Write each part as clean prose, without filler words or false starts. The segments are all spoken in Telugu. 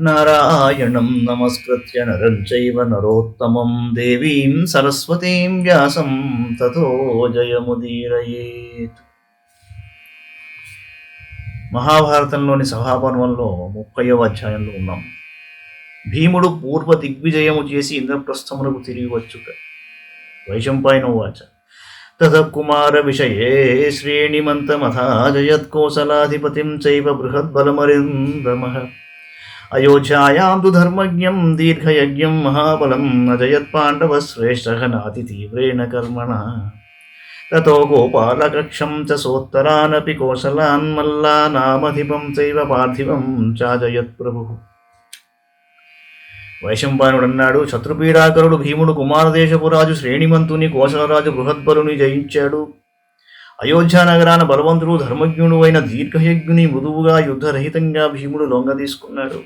నారాయణం నమస్కృత్య నరం చైవ నరోత్తమం దేవీం సరస్వతీం వ్యాసం తతో జయముదీరయేత్. మహాభారతంలోని సభాపర్వంలో 30వ అధ్యాయంలో ఉన్నాం. భీముడు పూర్వ దిగ్విజయము చేసి ఇంద్రప్రస్థమునకు తిరిగి వచ్చుట. వైశంపాయనోవాచ తతః కుమార విషయే శ్రేణిమంతమథాజయత్కోసలాధిపతిం చైవ బృహద్బలమరిందమః అయోధ్యాయాం తు ధర్మజ్ఞం దీర్ఘయజ్ఞం మహాబలం అజయత్పాండవశ్రేష్ఠః నాతి తీవ్రేణ కర్మణ తతో గోపాలకక్షం చ సోత్తరానపి కోసలాన్ మల్లానామధిపం చైవ పార్థివం చాజయత్ ప్రభుః. వైశంపాయనుడన్నాడు, శత్రుపీడాకరుడు భీముడు కుమారదేశపురాజు శ్రేణిమంతుని కోసలరాజు బృహద్బలుని జయించాడు. అయోధ్య నగరాన బలవంతుడు ధర్మజ్ఞుడు అయిన దీర్ఘయజ్ఞుని మృదువుగా యుద్ధరహితంగా భీముడు లొంగ తీసుకున్నాడు.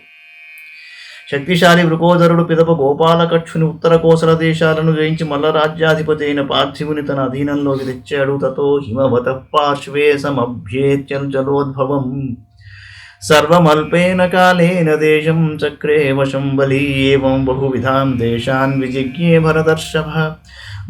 శక్తిశాలి వృకోదరుడు పిదప గోపాలకక్షుని ఉత్తర కోసల దేశాలను జయించి మల్ల రాజ్యాధిపతి అయిన పార్థివుని తన అధీనంలోకి తెచ్చాడు. తతో హిమవత పార్శ్వే సమభ్యేత్యంచలోద్భవం సర్వమల్పేన కాలేన దేశం చక్రే వశం బలీ ఏవం బహువిధాం దేశాన్ విజిజ్ఞే భరతర్షభ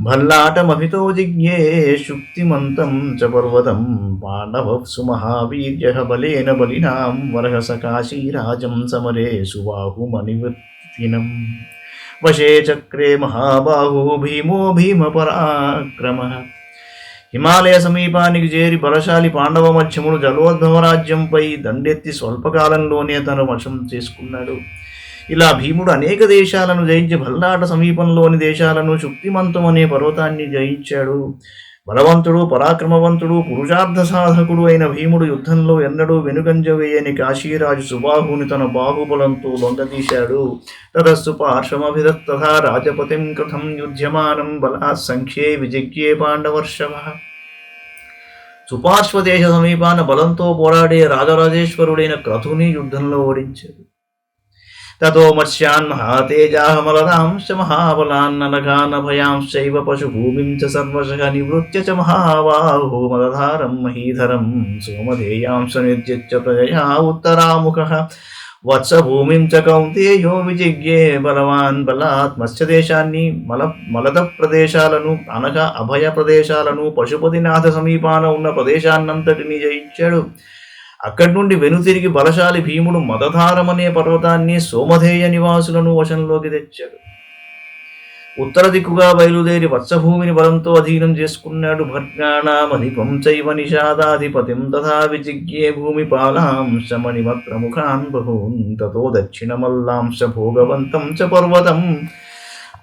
భల్లాటమభితో జిజ్ఞే శుక్తిమంతం చ పర్వతం పాండవప్సు మహావీర్యః బలేన బలినాం వరహస కాశీరాజం సమరే సుబాహుమనివర్తినం వశే చక్రే మహాబాహు భీమో భీమపరాక్రమః. హిమాలయ సమీపానికి చేరి బలశాలి పాండవ మధ్యముడు జలోద్భవ రాజ్యంపై దండెత్తి స్వల్పకాలంలోనే తన వశం చేసుకున్నాడు. ఇలా భీముడు అనేక దేశాలను జయించి భల్లాట సమీపంలోని దేశాలను శుక్తిమంతం అనే పర్వతాన్ని జయించాడు. బలవంతుడు, పరాక్రమవంతుడు, పురుషార్థ సాధకుడు అయిన భీముడు యుద్ధంలో ఎన్నడూ వెనుకంజ వేయని కాశీరాజు సుబాహుని తన బాహుబలంతో లొంగదీశాడు. తదస్సు పార్శ్వమభిదత్తథా రాజపతిం కథం యుధ్యమానం బలాత్ సంఖ్యే విజిజ్ఞే పాండవర్షభః. సుపార్శ్వదేశ సమీపాన బలంతో పోరాడే రాజరాజేశ్వరుడైన క్రతుని యుద్ధంలో ఓడించాడు. తతో మత్స్యాన్ మహాతేజాః మలదాంశ్చ మహాబలాన్ననఘానభయాంశ్చైవ పశుభూమిం చ సర్వశః నివృత్య చ మహాబాహో మదధారం మహీధరం సోమధేయాంశ నిర్జిత్య ప్రజయా ఉత్తరాముఖః వత్సభూమిం చ కౌంతేయో విజిజ్ఞే బలవాన్ బలాత్. మత్స్యదేశాన్ని, మలద ప్రదేశాలను అనగా అభయ ప్రదేశాలను, పశుపతినాథ సమీపాన ఉన్న ప్రదేశాన్నంతటినీ జయించాడు. అక్కడి నుండి వెనుతిరిగి బలశాలి భీముడు మదధారమనే పర్వతాన్ని, సోమధేయ నివాసులను వశంలోకి తెచ్చాడు. ఉత్తర దిక్కుగా బయలుదేరి వత్సభూమిని బలంతో అధీనం చేసుకున్నాడు. భర్గాణామధిపం చైవ నిషాదాధిపతిం తథా విజిజ్ఞే భూమిపాలాంశ మణిమత్రముఖాన్ బహూన్ తతో దక్షిణమల్లాంశ భోగవంతం చ పర్వతం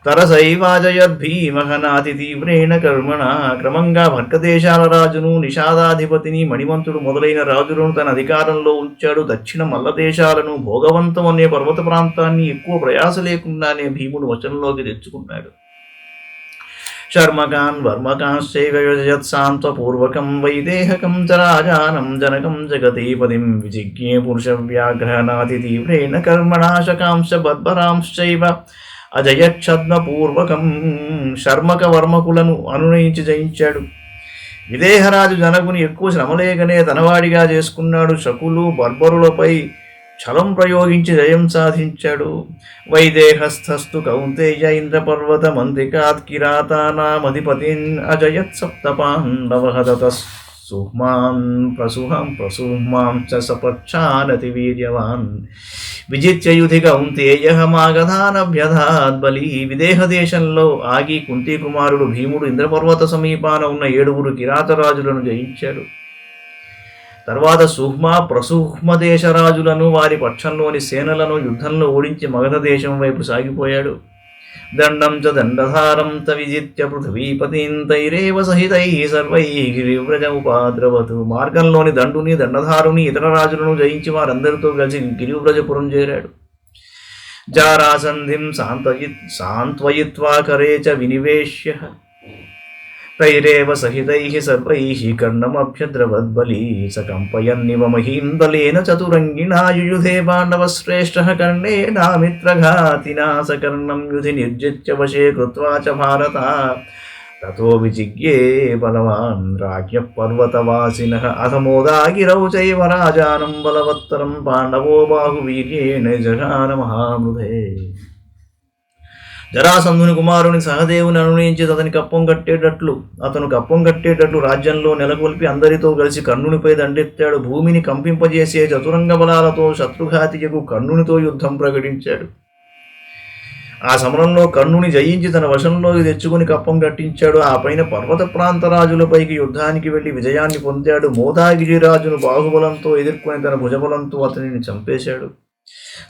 తరసైవాజయద్భీమః నాతి తీవ్రేణ కర్మణ. క్రమంగా భర్గదేశాల రాజును, నిషాదాధిపతిని, మణిమంతుడు మొదలైన రాజులను తన అధికారంలో ఉంచాడు. దక్షిణ మల్ల దేశాలను, భోగవంతం అనే పర్వత ప్రాంతాన్ని ఎక్కువ ప్రయాస లేకుండానే భీముడు వశంలోకి తెచ్చుకున్నాడు. శర్మకాన్ వర్మకాంశ్చైవయత్సాంత్వపూర్వకం వైదేహకం చ రాజానం జనకం జగతీపతిం విజిజ్ఞే పురుష వ్యాఘ్ర నాతి తీవ్రేణ కర్మణా శకాంశ బద్భరాంశ్చైవ అజయక్షద్మపూర్వకం. శర్మక వర్మకులను అనునయించి జయించాడు. విదేహరాజు జనకుని ఎక్కువ శ్రమలేకనే తనవాడిగా చేసుకున్నాడు. శకులు, బర్బరులపై ఛలం ప్రయోగించి జయం సాధించాడు. వైదేహస్థస్తు కౌంతేయ ఇంద్రపర్వత మంత్రికాత్ కిరాతానామధిపతిన్ అజయత్ సప్తపాండవః తతః సుహ్మాన్ ప్రసుహ్మాం చ సపచ్ఛానతి వీర్యవాన్ విజిత్య యుధి కౌంతేయః మాగధానభ్యధాత్ బలి. విదేహ దేశంలో ఆగి కుంతి కుమారుడు భీముడు ఇంద్రపర్వత సమీపాన ఉన్న 7 కిరాతరాజులను జయించాడు. తర్వాత సుహ్మ, ప్రసుహ్మ దేశరాజులను, వారి పక్షంలోని సేనలను యుద్ధంలో ఓడించి మగధ దేశం వైపు సాగిపోయాడు. దండం చ దండధారం త విజిత్య పృథ్వీపతిం తైరేవ సహితైః సర్వైః గిరివ్రజముపాద్రవతు. మార్గంలోని దండుని, దండధారుని, ఇతర రాజులను జయించి వారందరితో కలిసి గిరివ్రజపురం చేరాడు. జారాసంధిం సాంత్వయిత్వా కరే చ వినివేశ్య తైరేవ సహితైః సర్వైః కర్ణమభ్యద్రవద్బలి సకంపయన్నివ మహీం దలేన చతురంగిణా యుయుధే పాండవశ్రేష్ఠః కర్ణేనామిత్రఘాతినా సకర్ణం యుధి నిర్జిత్య వశే కృత్వా చ భారత ततो विजिज्ञे बलवान् राज्ञः पर्वतवासिनः अथ मोदागिरौ चैव राजानं बलवत्तरं पाण्डवो बाहुवीर्येण जघान महामृधे జరాసంధుని కుమారుని సహదేవుని అనునయించి అతని కప్పం కట్టేటట్లు రాజ్యంలో నెలకొల్పి అందరితో కలిసి కర్ణునిపై దండెత్తాడు. భూమిని కంపింపజేసే చతురంగ బలాలతో శత్రుఘాతియకు కర్ణునితో యుద్ధం ప్రకటించాడు. ఆ సమరంలో కర్ణుని జయించి తన వశంలోకి తెచ్చుకుని కప్పం కట్టించాడు. ఆ పైన పర్వత ప్రాంత రాజులపైకి యుద్ధానికి వెళ్లి విజయాన్ని పొందాడు. మోదాగిరిరాజును బాహుబలంతో ఎదుర్కొని తన భుజబలంతో అతనిని చంపేశాడు.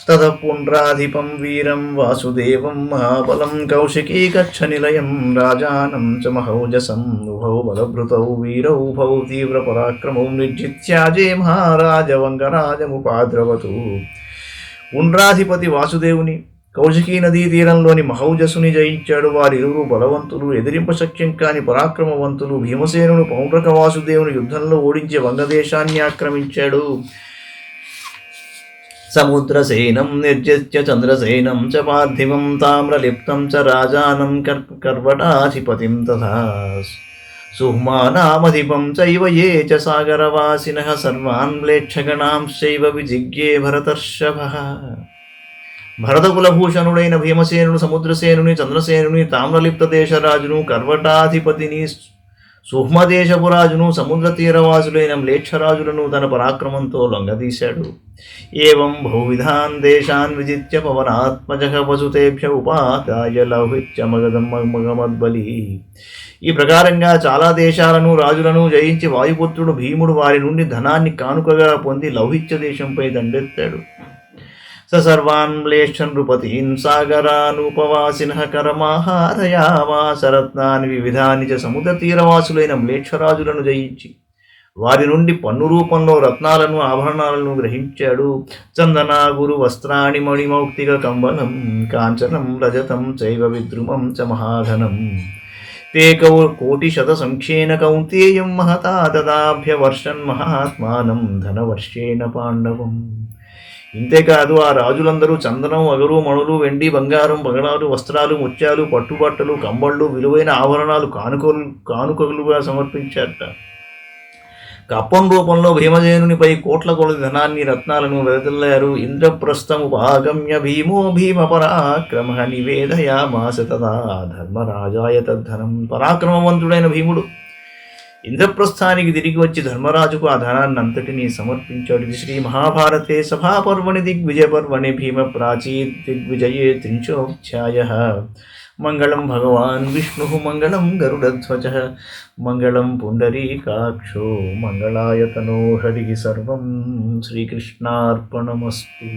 తత పుండ్రాధిపం వీరం వాసుదేవం మహాబలం కౌశికీకచ్చ నిలయం రాజానం చ మహౌజసం ఉభౌ బలభృతౌ వీరౌభౌ తీవ్ర పరాక్రమౌ నిర్జిత్యాజే మహారాజ వంగరాజముపాద్రవతు. పుండ్రాధిపతి వాసుదేవుని కౌశికీ నదీ తీరంలోని మహౌజసుని జయించాడు. వారిరువురు బలవంతులు, ఎదిరింపశక్యం కాని పరాక్రమవంతులు. భీమసేనుడు పౌండ్రక వాసుదేవుని యుద్ధంలో ఓడించి వంగదేశాన్ని ఆక్రమించాడు. సముద్రసేనం నిర్జిత్య చంద్రసేనం చ పార్థివం తామ్రలిప్తం చ రాజానం కర్వటాధిపతిం తథా సుహ్మానామధిపం చైవ యే చ సాగరవాసినః సర్వాన్ మ్లేచ్ఛగణాంశ్చైవ విజిజ్ఞే భరతర్షభః. భరతకులభూషణుడైన భీమసేనుడు సముద్రసేనుని, చంద్రసేనుని, తామ్రలిప్త దేశరాజును, కర్వటాధిపతిని, సుహ్మదేశపురాజును, సముద్ర తీరవాసులైన మ్లేచ్ఛరాజులను తన పరాక్రమంతో లొంగదీశాడు. ఏవం బహువిధాన్ దేశాన్ విజిత్య పవనాత్మజః వసుతేభ్య ఉపాదాయ లౌహిత్యమగమద్బలి. ఈ ప్రకారంగా చాలా దేశాలను, రాజులను జయించి వాయుపుత్రుడు భీముడు వారి నుండి ధనాన్ని కానుకగా పొంది లౌహిత్య దేశంపై దండెత్తాడు. సర్వాన్ మ్లేచ్ఛన్ నృపతీన్ సాగరానుపవాసినః కరమాహారయామాస రత్నాని వివిధాని చ. సముద్ర తీరవాసులైన మ్లేచ్ఛరాజులను జయించి వారి నుండి పన్ను రూపంలో రత్నాలను, ఆభరణాలను గ్రహించాడు. చందన గురు వస్త్రాణి మణిమౌక్తిక కంబలం కాంచనం రజతం చైవ విద్రుమం చ మహాధనం. ते कोटिशतसङ्ख्येन कौन्तेयं महता तदाभ्यवर्षन् మహాత్మానం ధనవర్షేణ పాండవం. ఇంతేకాదు ఆ రాజులందరూ చందనం, అగరు, మణులు, వెండి, బంగారం, పగడాలు, వస్త్రాలు, ముత్యాలు, పట్టుబట్టలు, కంబళ్ళు, విలువైన ఆభరణాలు కానుకలుగా సమర్పించారట. కప్పం రూపంలో భీమసేనునిపై కోట్ల కొలది ధనాన్ని, రత్నాలను వెదజల్లారు. ఇంద్రప్రస్థముపాగమ్య భీమో భీమపరాక్రమ నివేదయామాస తదా ధర్మరాజాయ తద్ధనం. పరాక్రమవంతుడైన భీముడు ఇంద్రప్రస్థానికి తిరిగి వచ్చి ధర్మరాజుకు ఆ ధనాన్ని అంతటినీ సమర్పించాడు. ఇది శ్రీ మహాభారతే సభాపర్వణి దిగ్విజయపర్వణి భీమ ప్రాచీ దిగ్విజయే త్రింశోధ్యాయః. మంగళం భగవాన్ విష్ణు మంగళం గరుడధ్వజ మంగళం పుండరీకాక్షో మంగళాయతనో హరి. సర్వం శ్రీకృష్ణార్పణమస్తు.